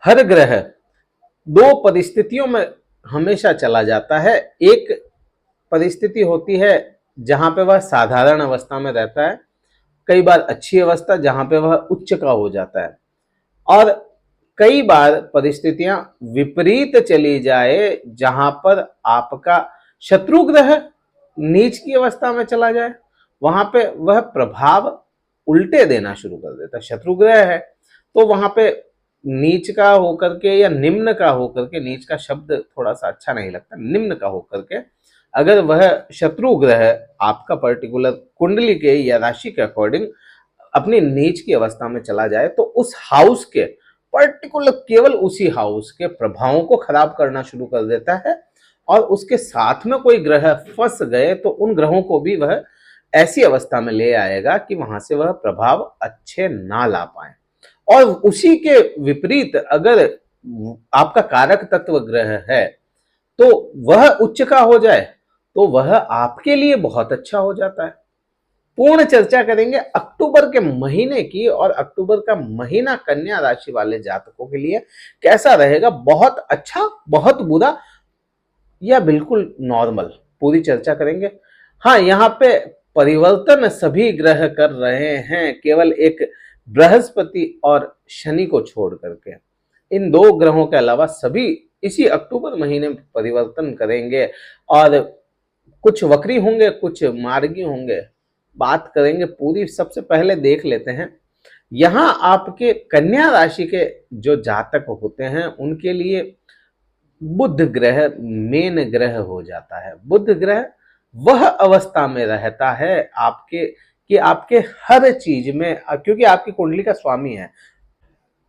हर ग्रह दो परिस्थितियों में हमेशा चला जाता है। एक परिस्थिति होती है जहां पे वह साधारण अवस्था में रहता है, कई बार अच्छी अवस्था जहां पे वह उच्च का हो जाता है, और कई बार परिस्थितियां विपरीत चली जाए जहां पर आपका शत्रु ग्रह नीच की अवस्था में चला जाए, वहां पे वह प्रभाव उल्टे देना शुरू कर देता है। शत्रु ग्रह है तो वहां पे नीच का होकर के या निम्न का होकर के, नीच का शब्द थोड़ा सा अच्छा नहीं लगता, निम्न का होकर के अगर वह शत्रु ग्रह आपका पर्टिकुलर कुंडली के या राशि के अकॉर्डिंग अपनी नीच की अवस्था में चला जाए तो उस हाउस के पर्टिकुलर, केवल उसी हाउस के प्रभावों को खराब करना शुरू कर देता है, और उसके साथ में कोई ग्रह फंस गए तो उन ग्रहों को भी वह ऐसी अवस्था में ले आएगा कि वहां से वह प्रभाव अच्छे ना ला पाए। और उसी के विपरीत अगर आपका कारक तत्व ग्रह है तो वह उच्च का हो जाए तो वह आपके लिए बहुत अच्छा हो जाता है। पूर्ण चर्चा करेंगे अक्टूबर के महीने की, और अक्टूबर का महीना कन्या राशि वाले जातकों के लिए कैसा रहेगा, बहुत अच्छा, बहुत बुरा, या बिल्कुल नॉर्मल, पूरी चर्चा करेंगे। हाँ, यहाँ पे परिवर्तन सभी ग्रह कर रहे हैं, केवल एक बृहस्पति और शनि को छोड़ करके। इन दो ग्रहों के अलावा सभी इसी अक्टूबर महीने में परिवर्तन करेंगे, और कुछ वक्री होंगे, कुछ मार्गी होंगे। बात करेंगे पूरी। सबसे पहले देख लेते हैं, यहां आपके कन्या राशि के जो जातक होते हैं उनके लिए बुध ग्रह मेन ग्रह हो जाता है। बुध ग्रह वह अवस्था में रहता है आपके कि आपके हर चीज में, क्योंकि आपकी कुंडली का स्वामी है,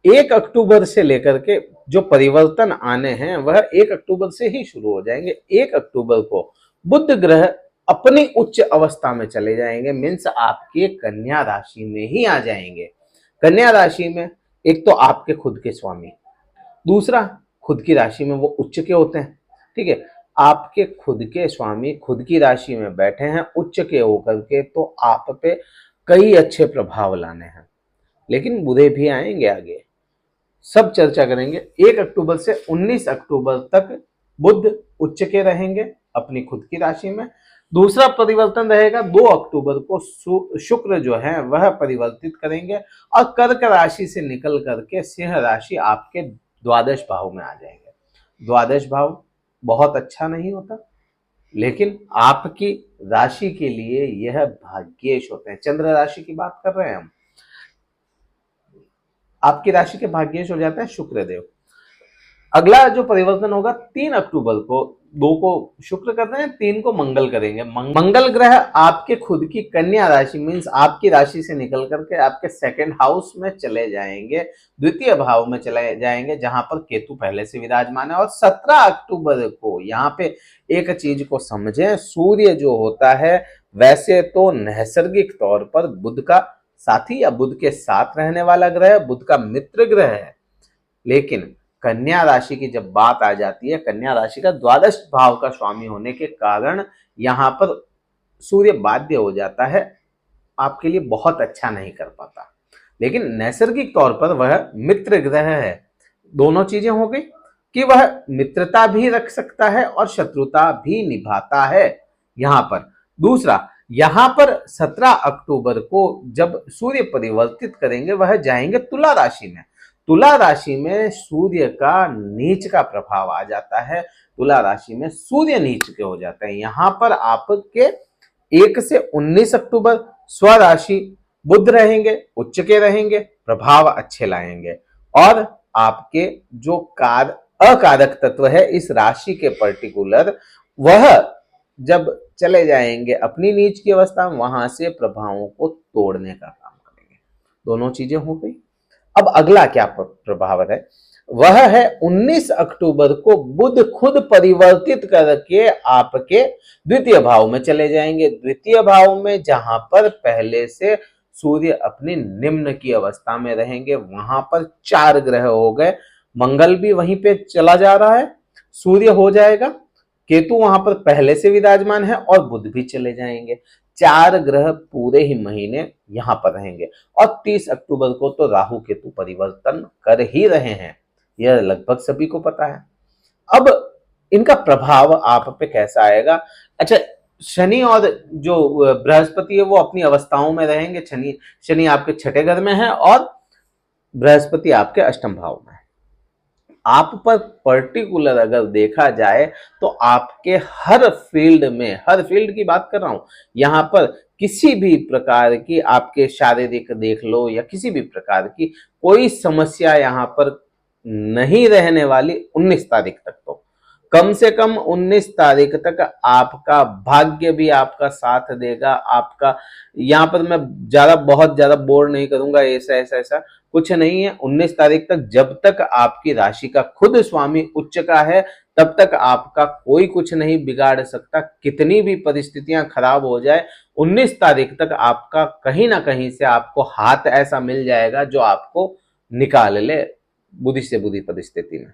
1 अक्टूबर से लेकर के जो परिवर्तन आने हैं वह 1 अक्टूबर से ही शुरू हो जाएंगे। 1 अक्टूबर को बुध ग्रह अपनी उच्च अवस्था में चले जाएंगे, मीन्स आपके कन्या राशि में ही आ जाएंगे। कन्या राशि में एक तो आपके खुद के स्वामी, दूसरा खुद की राशि में वो उच्च के होते हैं। ठीक है, आपके खुद के स्वामी खुद की राशि में बैठे हैं उच्च के होकर के, तो आप पे कई अच्छे प्रभाव लाने हैं, लेकिन बुरे भी आएंगे आगे, सब चर्चा करेंगे। 1 अक्टूबर से 19 अक्टूबर तक बुध उच्च के रहेंगे अपनी खुद की राशि में। दूसरा परिवर्तन रहेगा 2 अक्टूबर को शुक्र जो है वह परिवर्तित करेंगे और कर्क राशि से निकल करके सिंह राशि आपके द्वादश भाव में आ जाएंगे। द्वादश भाव बहुत अच्छा नहीं होता, लेकिन आपकी राशि के लिए यह भाग्येश होते हैं। चंद्र राशि की बात कर रहे हैं हम, आपकी राशि के भाग्येश हो जाते हैं शुक्रदेव। अगला जो परिवर्तन होगा 3 अक्टूबर को, 2 को शुक्र कर रहे हैं, 3 को मंगल करेंगे। मंगल ग्रह आपके खुद की कन्या राशि मीन्स आपकी राशि से निकल करके आपके सेकंड हाउस में चले जाएंगे, द्वितीय भाव में चले जाएंगे, जहां पर केतु पहले से विराजमान है। और 17 अक्टूबर को यहाँ पे एक चीज को समझें, सूर्य जो होता है वैसे तो नैसर्गिक तौर पर बुध का साथी या बुध के साथ रहने वाला ग्रह, बुध का मित्र ग्रह है, लेकिन कन्या राशि की जब बात आ जाती है, कन्या राशि का द्वादश भाव का स्वामी होने के कारण यहां पर सूर्य बाध्य हो जाता है, आपके लिए बहुत अच्छा नहीं कर पाता, लेकिन नैसर्गिक तौर पर वह मित्र ग्रह है। दोनों चीजें हो गई कि वह मित्रता भी रख सकता है और शत्रुता भी निभाता है यहां पर। दूसरा, यहां पर 17 अक्टूबर को जब सूर्य परिवर्तित करेंगे वह जाएंगे तुला राशि में। तुला राशि में सूर्य का नीच का प्रभाव आ जाता है, तुला राशि में सूर्य नीच के हो जाते हैं। यहां पर आपके 1 से 19 अक्टूबर स्वराशि बुध रहेंगे, उच्च के रहेंगे, प्रभाव अच्छे लाएंगे, और आपके जो अकारक तत्व है इस राशि के पर्टिकुलर, वह जब चले जाएंगे अपनी नीच की अवस्था में, वहां से प्रभावों को तोड़ने का काम करेंगे। दोनों चीजें हो गई। अब अगला क्या प्रभाव है, वह है 19 अक्टूबर को बुध खुद परिवर्तित करके आपके द्वितीय भाव में चले जाएंगे। द्वितीय भाव में जहां पर पहले से सूर्य अपनी निम्न की अवस्था में रहेंगे, वहां पर 4 ग्रह हो गए। मंगल भी वहीं पे चला जा रहा है, सूर्य हो जाएगा, केतु वहां पर पहले से विराजमान है, और बुध भी चले जाएंगे। 4 ग्रह पूरे ही महीने यहां पर रहेंगे। और 30 अक्टूबर को तो राहु केतु परिवर्तन कर ही रहे हैं, यह लगभग सभी को पता है। अब इनका प्रभाव आप पे कैसा आएगा? अच्छा, शनि और जो बृहस्पति है वो अपनी अवस्थाओं में रहेंगे। शनि शनि आपके छठे घर में है और बृहस्पति आपके अष्टम भाव में है। आप पर पर्टिकुलर अगर देखा जाए तो आपके हर फील्ड में, हर फील्ड की बात कर रहा हूं यहां पर, किसी भी प्रकार की आपके शारीरिक देख लो या किसी भी प्रकार की कोई समस्या यहां पर नहीं रहने वाली 19 तारीख तक। तो कम से कम 19 तारीख तक आपका भाग्य भी आपका साथ देगा। आपका यहां पर मैं बहुत ज्यादा बोर नहीं करूंगा, ऐसा ऐसा ऐसा कुछ नहीं है। 19 तारीख तक जब तक आपकी राशि का खुद स्वामी उच्च का है तब तक आपका कोई कुछ नहीं बिगाड़ सकता। कितनी भी परिस्थितियां खराब हो जाए, 19 तारीख तक आपका कहीं ना कहीं से आपको हाथ ऐसा मिल जाएगा जो आपको निकाल ले बुरी से बुरी परिस्थिति में।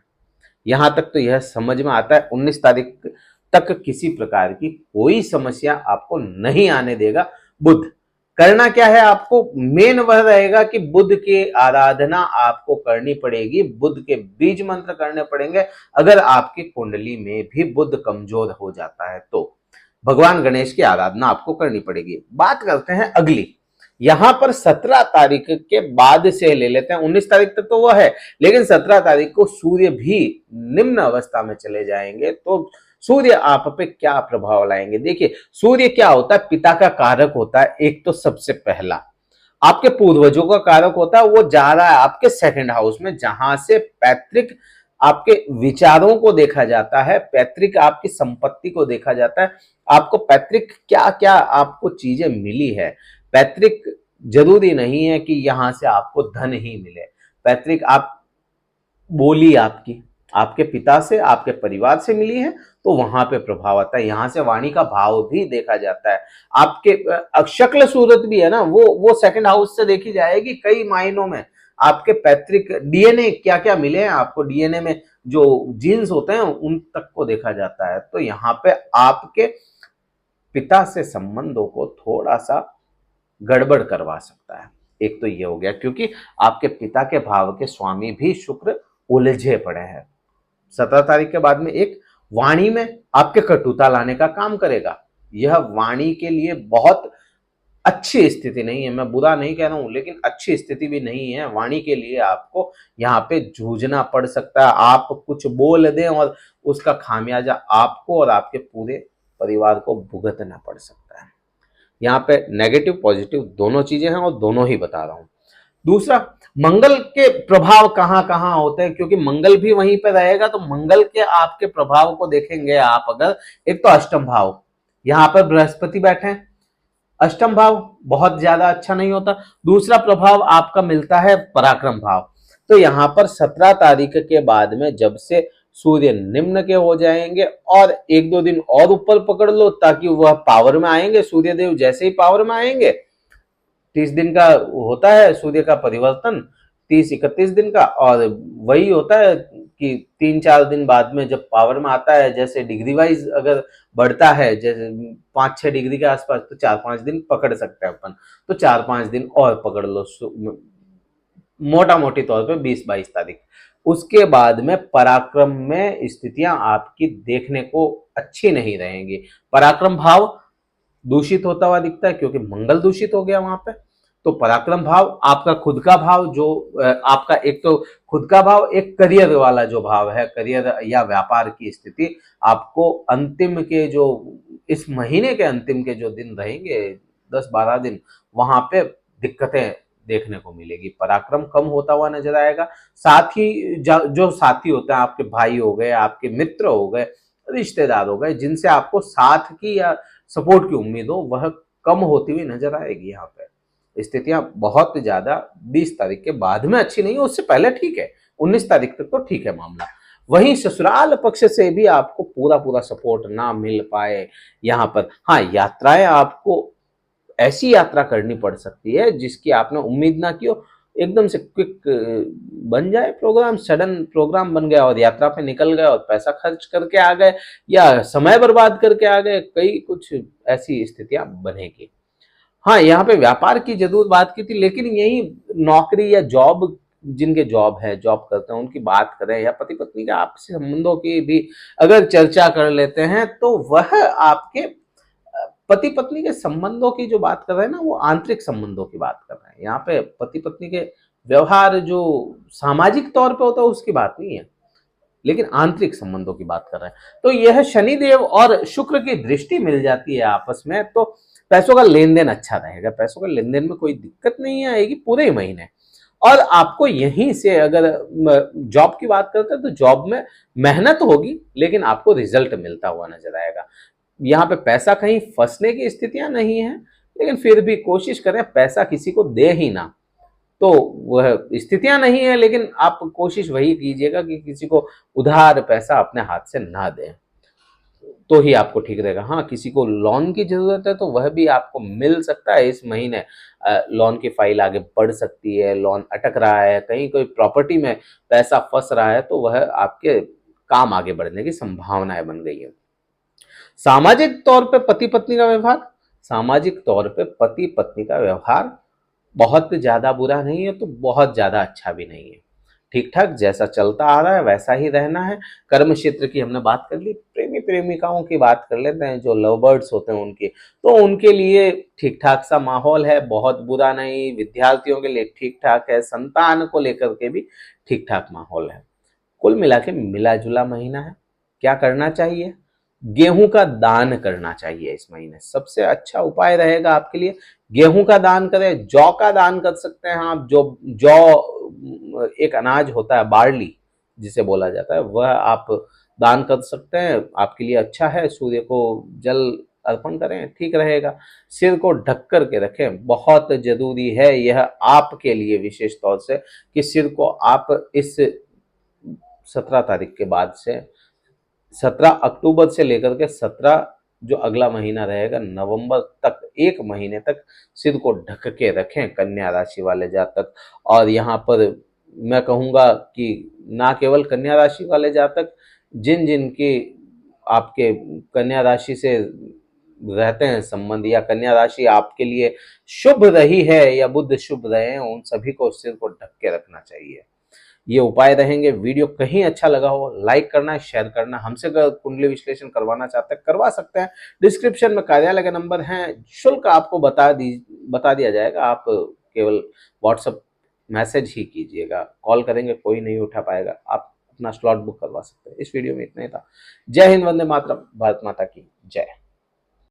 यहां तक तो यह समझ में आता है 19 तारीख तक किसी प्रकार की कोई समस्या आपको नहीं आने देगा बुध। करना क्या है आपको? मेन वह रहेगा कि बुध की आराधना आपको करनी पड़ेगी, बुध के बीज मंत्र करने पड़ेंगे। अगर आपकी कुंडली में भी बुध कमजोर हो जाता है तो भगवान गणेश की आराधना आपको करनी पड़ेगी। बात करते हैं अगली, यहां पर 17 तारीख के बाद से ले लेते हैं। 19 तारीख तक तो वो है, लेकिन 17 तारीख को सूर्य भी निम्न अवस्था में चले जाएंगे। तो सूर्य आप पे क्या प्रभाव लाएंगे? देखिए, सूर्य क्या होता है? पिता का कारक होता है। एक तो सबसे पहला आपके पूर्वजों का कारक होता है, वो जा रहा है आपके सेकंड हाउस में, जहां से पैतृक आपके विचारों को देखा जाता है, पैतृक आपकी संपत्ति को देखा जाता है। आपको पैतृक क्या क्या आपको चीजें मिली है। पैतृक जरूरी नहीं है कि यहां से आपको धन ही मिले। पैतृक आप बोली आपकी आपके पिता से, आपके परिवार से मिली है तो वहां पे प्रभाव आता है। यहां से वाणी का भाव भी देखा जाता है। आपके शक्ल सूरत भी है ना, वो सेकंड हाउस से देखी जाएगी कई मायनों में। आपके पैतृक डीएनए क्या क्या मिले हैं आपको, डीएनए में जो जीन्स होते हैं उन तक को देखा जाता है। तो यहाँ पे आपके पिता से संबंधों को थोड़ा सा गड़बड़ करवा सकता है। एक तो ये हो गया, क्योंकि आपके पिता के भाव के स्वामी भी शुक्र उलझे पड़े हैं। 17 तारीख के बाद में एक वाणी में आपके कटुता लाने का काम करेगा। यह वाणी के लिए बहुत अच्छी स्थिति नहीं है, मैं बुरा नहीं कह रहा हूं, लेकिन अच्छी स्थिति भी नहीं है। वाणी के लिए आपको यहाँ पे जूझना पड़ सकता है। आप कुछ बोल दें और उसका खामियाजा आपको और आपके पूरे परिवार को भुगतना पड़ सकता है। यहाँ पे नेगेटिव पॉजिटिव दोनों चीजें हैं और दोनों ही बता रहा हूं। दूसरा, मंगल के प्रभाव कहां कहां होते हैं, क्योंकि मंगल भी वहीं पे रहेगा। तो मंगल के आपके प्रभाव को देखेंगे आप अगर, एक तो अष्टम भाव, यहां पर बृहस्पति बैठे हैं, अष्टम भाव बहुत ज्यादा अच्छा नहीं होता। दूसरा प्रभाव आपका मिलता है पराक्रम भाव। तो यहां पर 17 तारीख के बाद में जब से सूर्य निम्न के हो जाएंगे और एक दो दिन और ऊपर पकड़ लो ताकि वह पावर में आएंगे। सूर्यदेव जैसे ही पावर में आएंगे, 30 दिन का होता है सूर्य का परिवर्तन, 30-31 दिन का, और वही होता है कि 3-4 दिन बाद में जब पावर में आता है, जैसे डिग्री वाइज अगर बढ़ता है, जैसे 5-6 डिग्री के आसपास, तो 4-5 दिन पकड़ सकते हैं अपन। तो 4-5 दिन और पकड़ लो, मोटा मोटी तौर पे 20-22 तारीख। उसके बाद में पराक्रम में स्थितियां आपकी देखने को अच्छी नहीं रहेंगी। पराक्रम भाव दूषित होता हुआ दिखता है, क्योंकि मंगल दूषित हो गया वहां पे। तो पराक्रम भाव आपका खुद का भाव, जो आपका एक तो खुद का भाव, एक करियर वाला जो भाव है, करियर या व्यापार की स्थिति, आपको अंतिम के जो इस महीने के अंतिम के जो दिन रहेंगे, 10-12 दिन, वहां पे दिक्कतें देखने को मिलेगी। पराक्रम कम होता हुआ नजर आएगा। साथ ही जो साथी होते हैं, आपके भाई हो गए, आपके मित्र हो गए, रिश्तेदार हो गए, जिनसे आपको साथ की या सपोर्ट की उम्मीद हो, वह कम होती हुई नजर आएगी। यहाँ पे स्थितियां बहुत ज्यादा 20 तारीख के बाद में अच्छी नहीं है, उससे पहले ठीक है, 19 तारीख तक तो ठीक है मामला। वहीं ससुराल पक्ष से भी आपको पूरा पूरा सपोर्ट ना मिल पाए यहाँ पर। हाँ, यात्राएं आपको ऐसी यात्रा करनी पड़ सकती है जिसकी आपने उम्मीद ना की हो, एकदम से क्विक बन जाए प्रोग्राम, सडन प्रोग्राम बन गया और यात्रा पे निकल गए और पैसा खर्च करके आ गए या समय बर्बाद करके आ गए, कई कुछ ऐसी स्थितियां बनेगी। हाँ, यहाँ पे व्यापार की जरूर बात की थी, लेकिन यही नौकरी या जॉब जिनके जॉब है, जॉब करते हैं, उनकी बात करें या पति पत्नी के आपसी संबंधों की भी अगर चर्चा कर लेते हैं, तो वह आपके पति पत्नी के संबंधों की जो बात कर रहे हैं ना, वो आंतरिक संबंधों की बात कर रहे हैं। यहाँ पे पति पत्नी के व्यवहार जो सामाजिक तौर पे होता है उसकी बात नहीं है, लेकिन आंतरिक संबंधों की बात कर रहे हैं। तो यह शनिदेव और शुक्र की दृष्टि मिल जाती है आपस में, तो पैसों का लेन देन अच्छा रहेगा, पैसों का लेन देन में कोई दिक्कत नहीं आएगी पूरे महीने। और आपको यहीं से अगर जॉब की बात करते हैं तो जॉब में मेहनत होगी, लेकिन आपको रिजल्ट मिलता हुआ नजर आएगा। यहाँ पे पैसा कहीं फंसने की स्थितियां नहीं है, लेकिन फिर भी कोशिश करें पैसा किसी को दे ही ना। तो वह स्थितियां नहीं है, लेकिन आप कोशिश वही कीजिएगा कि किसी को उधार पैसा अपने हाथ से ना दें, तो ही आपको ठीक रहेगा। हाँ, किसी को लोन की जरूरत है तो वह भी आपको मिल सकता है इस महीने। लोन की फाइल आगे बढ़ सकती है, लोन अटक रहा है, कहीं कोई प्रॉपर्टी में पैसा फंस रहा है, तो वह आपके काम आगे बढ़ने की संभावनाएं बन गई है। सामाजिक तौर पे पति पत्नी का व्यवहार, सामाजिक तौर पे पति पत्नी का व्यवहार बहुत ज्यादा बुरा नहीं है, तो बहुत ज्यादा अच्छा भी नहीं है, ठीक ठाक जैसा चलता आ रहा है वैसा ही रहना है। कर्म क्षेत्र की हमने बात कर ली, प्रेमी प्रेमिकाओं की बात कर लेते हैं, जो लव बर्ड्स होते हैं उनकी, तो उनके लिए ठीक ठाक सा माहौल है, बहुत बुरा नहीं। विद्यार्थियों के लिए ठीक ठाक है, संतान को लेकर के भी ठीक ठाक माहौल है। कुल मिला के मिला जुला महीना है। क्या करना चाहिए? गेहूं का दान करना चाहिए इस महीने, सबसे अच्छा उपाय रहेगा आपके लिए। गेहूं का दान करें, जौ का दान कर सकते हैं आप। जो जौ एक अनाज होता है, बार्ली जिसे बोला जाता है, वह आप दान कर सकते हैं, आपके लिए अच्छा है। सूर्य को जल अर्पण करें, ठीक रहेगा। सिर को ढक कर के रखें, बहुत जरूरी है यह आपके लिए विशेष तौर से, कि सिर को आप इस 17 तारीख के बाद से, 17 अक्टूबर से लेकर के 17 जो अगला महीना रहेगा नवंबर तक, एक महीने तक सिर को ढक के रखें कन्या राशि वाले जातक। और यहाँ पर मैं कहूँगा कि ना केवल कन्या राशि वाले जातक, जिन जिन की आपके कन्या राशि से रहते हैं संबंध, या कन्या राशि आपके लिए शुभ रही है या बुध शुभ रहे हैं, उन सभी को सिर को ढक के रखना चाहिए। ये उपाय रहेंगे। वीडियो कहीं अच्छा लगा हो, लाइक करना, शेयर करना। हमसे अगर कुंडली विश्लेषण करवाना चाहते हैं करवा सकते हैं, डिस्क्रिप्शन में कार्यालय के नंबर हैं, शुल्क आपको बता दिया जाएगा। आप केवल व्हाट्सएप मैसेज ही कीजिएगा, कॉल करेंगे कोई नहीं उठा पाएगा, आप अपना स्लॉट बुक करवा सकते हैं। इस वीडियो में इतना ही था। जय हिंद, वंदे मातरम, भारत माता की जय।